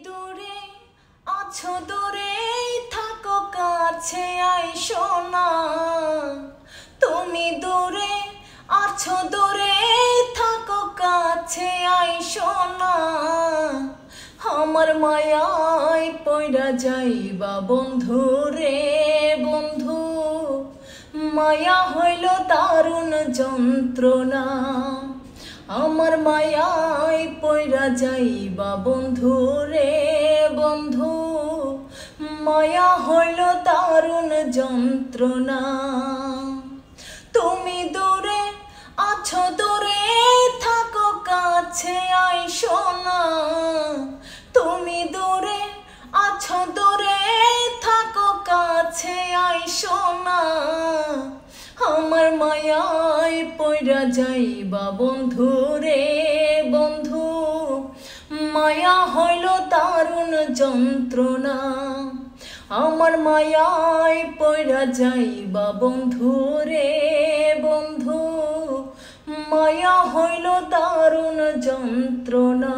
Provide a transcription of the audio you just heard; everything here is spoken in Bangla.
দূরে আছো দূরে থাকো কাছে আইসো না। তুমি দূরে আছো দূরে থাকো কাছে আইসো না। আমার মায়ায় পয়রা যাইবা বন্ধু রে বন্ধু, মায়া হইল দারুণ যন্ত্রণা। আমার মায়ায় পয়রা যাইবা বন্ধু রে বন্ধু, মায়া হইল দারুণ যন্ত্রণা। তুমি দূরে আছো দূরে থাকো কাছে আইসো না। তুমি দূরে আছো দূরে থাকো কাছে আইসো না। আমার মায়ায় পয়রা যাইবা বন্ধু রে বন্ধু, মায়া হইল দারুণ যন্ত্রণা। আমার মায়ায় পয়রা যাইবা বন্ধু রে বন্ধু, মায়া হইল দারুণ যন্ত্রণা।